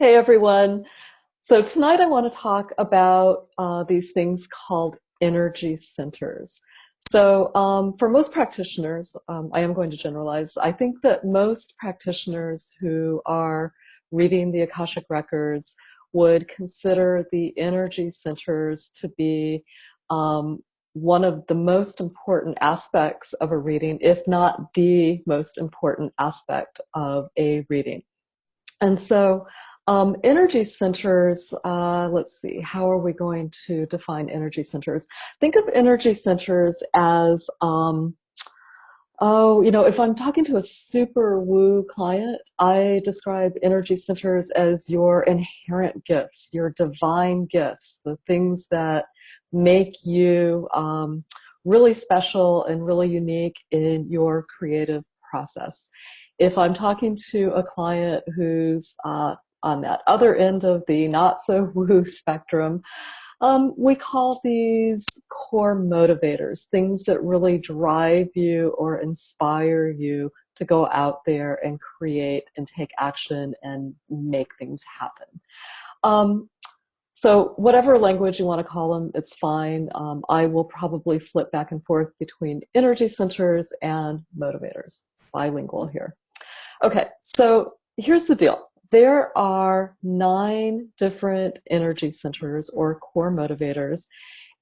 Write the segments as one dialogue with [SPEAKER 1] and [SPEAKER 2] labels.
[SPEAKER 1] Hey everyone. So tonight I want to talk about these things called energy centers. For most practitioners, I am going to generalize, I think that most practitioners who are reading the Akashic Records would consider the energy centers to be um, one of the most important aspects of a reading, if not the most important aspect of a reading. And so energy centers, let's see, how are we going to define energy centers? Think of energy centers as, if I'm talking to a super woo client, I describe energy centers as your inherent gifts, your divine gifts, the things that make you really special and really unique in your creative process. If I'm talking to a client who's on that other end of the not so woo spectrum, we call these core motivators, things that really drive you or inspire you to go out there and create and take action and make things happen. Um, so whatever language you want to call them, it's fine. I will probably flip back and forth between energy centers and motivators. Bilingual here. Okay, so here's the deal. There are 9 different energy centers or core motivators,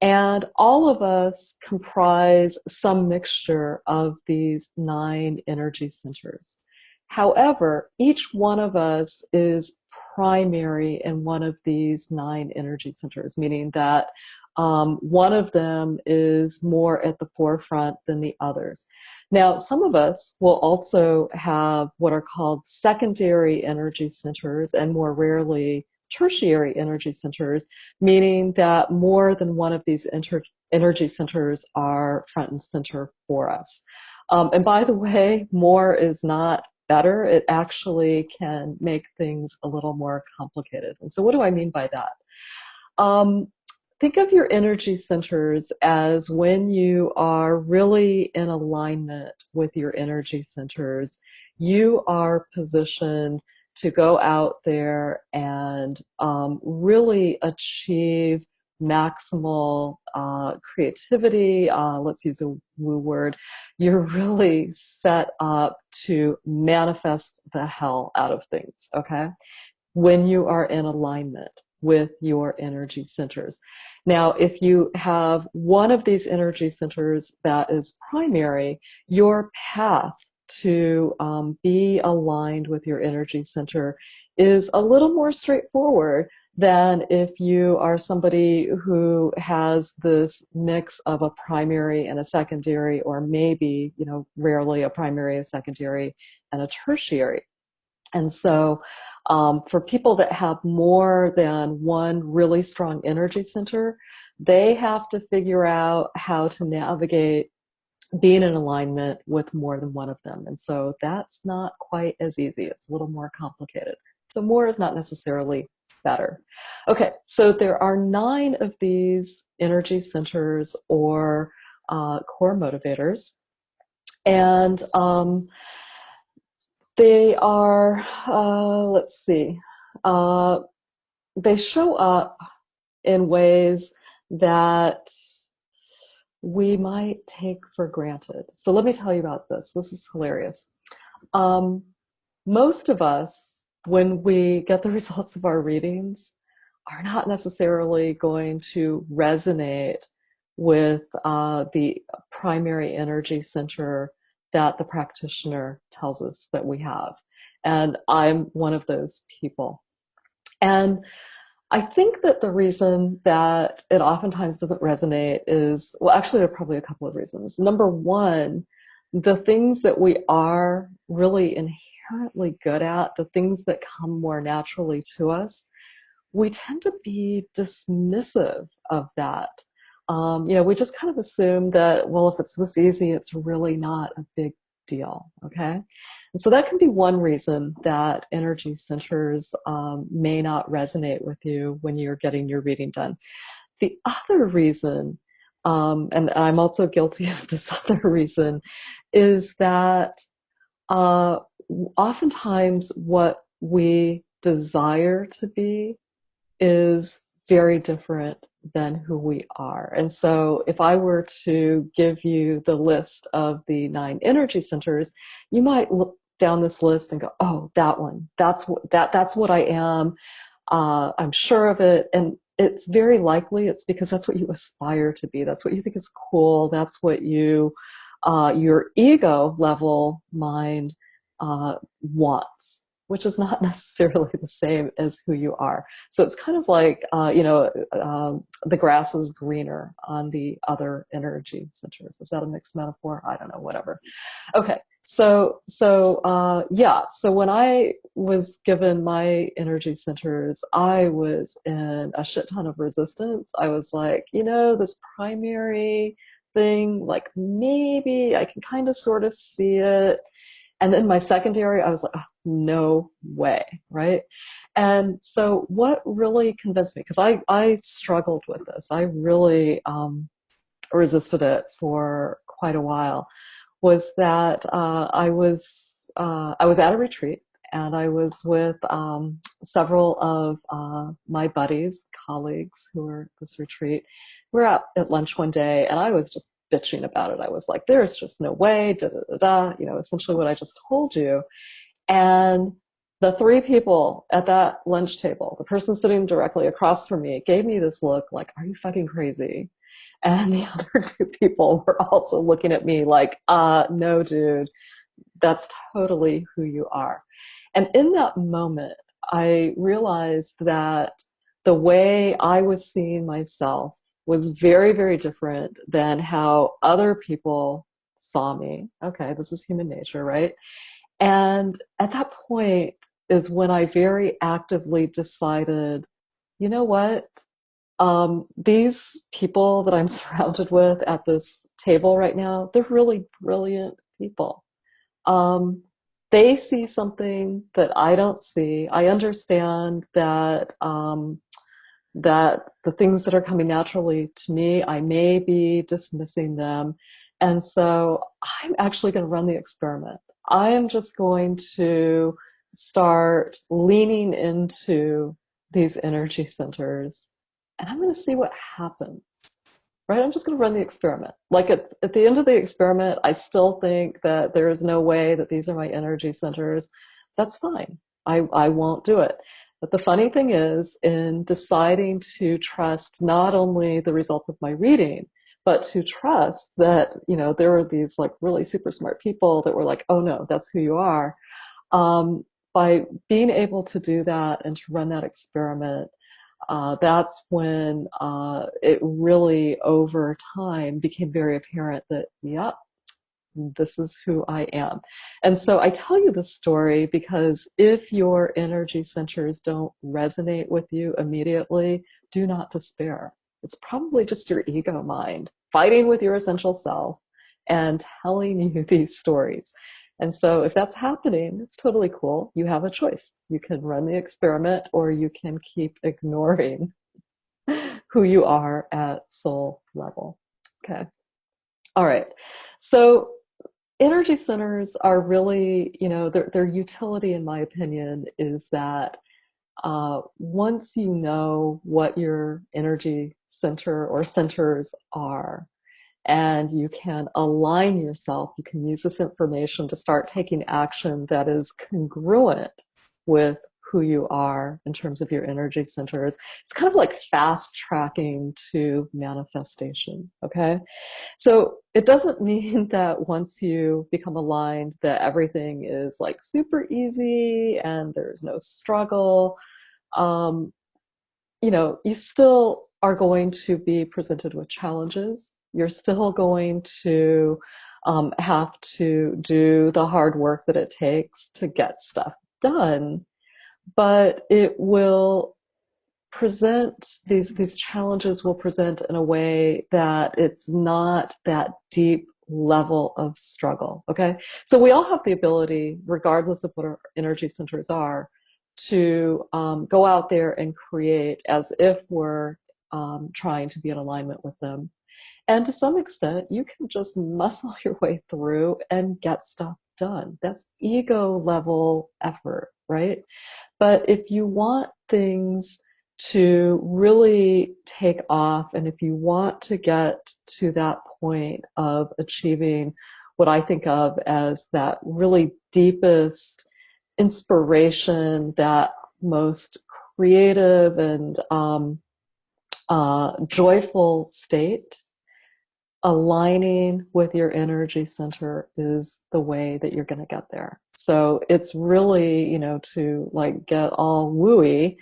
[SPEAKER 1] and all of us comprise some mixture of these 9 energy centers. However, each one of us is primary in one of these 9 energy centers, meaning that one of them is more at the forefront than the others. Now, some of us will also have what are called secondary energy centers, and more rarely tertiary energy centers, meaning that more than one of these energy centers are front and center for us. And by the way, more is not better. It actually can make things a little more complicated. And so what do I mean by that? Think of your energy centers as when you are really in alignment with your energy centers, you are positioned to go out there and really achieve maximal creativity. Let's use a woo word. You're really set up to manifest the hell out of things, okay? When you are in alignment with your energy centers. Now, if you have one of these energy centers that is primary, your path to be aligned with your energy center is a little more straightforward than if you are somebody who has this mix of a primary and a secondary, or maybe, rarely a primary, a secondary, and a tertiary. And so for people that have more than one really strong energy center, they have to figure out how to navigate being in alignment with more than one of them. And so that's not quite as easy. It's a little more complicated. So more is not necessarily better. Okay, so there are 9 of these energy centers or core motivators. And they are, let's see, uh, they show up in ways that we might take for granted. So let me tell you about this. This is hilarious. Um, Most of us, when we get the results of our readings, are not necessarily going to resonate with the primary energy center that the practitioner tells us that we have. And I'm one of those people. And I think that the reason that it oftentimes doesn't resonate is, well, actually, there are probably a couple of reasons. Number one, the things that we are really inherently good at, the things that come more naturally to us, we tend to be dismissive of that. We just kind of assume that, well, if it's this easy, it's really not a big deal, okay? And so that can be one reason that energy centers may not resonate with you when you're getting your reading done. The other reason, and I'm also guilty of this other reason, is that oftentimes what we desire to be is very different than who we are. And so if I were to give you the list of the 9 energy centers, you might look down this list and go, oh, that one, that's what I am. I'm sure of it. And it's very likely it's because that's what you aspire to be. That's what you think is cool. That's what your ego level mind wants, which is not necessarily the same as who you are. So it's kind of like, the grass is greener on the other energy centers. Is that a mixed metaphor? I don't know, whatever. Okay. Yeah. So when I was given my energy centers, I was in a shit ton of resistance. I was like, this primary thing, like maybe I can kind of sort of see it. And then my secondary, I was like, oh, no way, right? And so what really convinced me, because I struggled with this, I really resisted it for quite a while, was that I was at a retreat and I was with several of my buddies, colleagues who were at this retreat. We were out at lunch one day and I was just bitching about it. I was like, there's just no way, da da da da, essentially what I just told you. And the 3 people at that lunch table, the person sitting directly across from me, gave me this look like, are you fucking crazy? And the other 2 people were also looking at me like, no, dude, that's totally who you are. And in that moment, I realized that the way I was seeing myself was very, very different than how other people saw me. Okay, this is human nature, right? And at that point is when I very actively decided, you know what? These people that I'm surrounded with at this table right now, they're really brilliant people. Um, they see something that I don't see. I understand that the things that are coming naturally to me, I may be dismissing them. And so I'm actually going to run the experiment. I am just going to start leaning into these energy centers and I'm going to see what happens. Right? I'm just going to run the experiment. Like at the end of the experiment, I still think that there is no way that these are my energy centers. That's fine. I won't do it. But the funny thing is, in deciding to trust not only the results of my reading, but to trust that, there were these like really super smart people that were like, oh no, that's who you are. By being able to do that and to run that experiment, that's when it really, over time, became very apparent that, yeah, this is who I am. And so I tell you this story because if your energy centers don't resonate with you immediately, do not despair. It's probably just your ego mind fighting with your essential self and telling you these stories. And so if that's happening, it's totally cool. You have a choice. You can run the experiment or you can keep ignoring who you are at soul level. Okay. All right. So energy centers are really, their utility, in my opinion, is that once you know what your energy center or centers are, and you can align yourself, you can use this information to start taking action that is congruent with who you are in terms of your energy centers. It's kind of like fast tracking to manifestation, okay? So it doesn't mean that once you become aligned that everything is like super easy and there's no struggle. Um, you still are going to be presented with challenges. You're still going to have to do the hard work that it takes to get stuff done, but it will these challenges will present in a way that it's not that deep level of struggle. Okay, so we all have the ability, regardless of what our energy centers are, to go out there and create as if we're trying to be in alignment with them. And to some extent, you can just muscle your way through and get stuff done. That's ego level effort, right? But if you want things to really take off, and if you want to get to that point of achieving what I think of as that really deepest inspiration, that most creative and joyful state, aligning with your energy center is the way that you're going to get there. So it's really, to like get all wooey,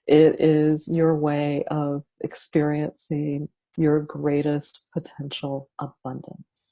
[SPEAKER 1] it is your way of experiencing your greatest potential abundance.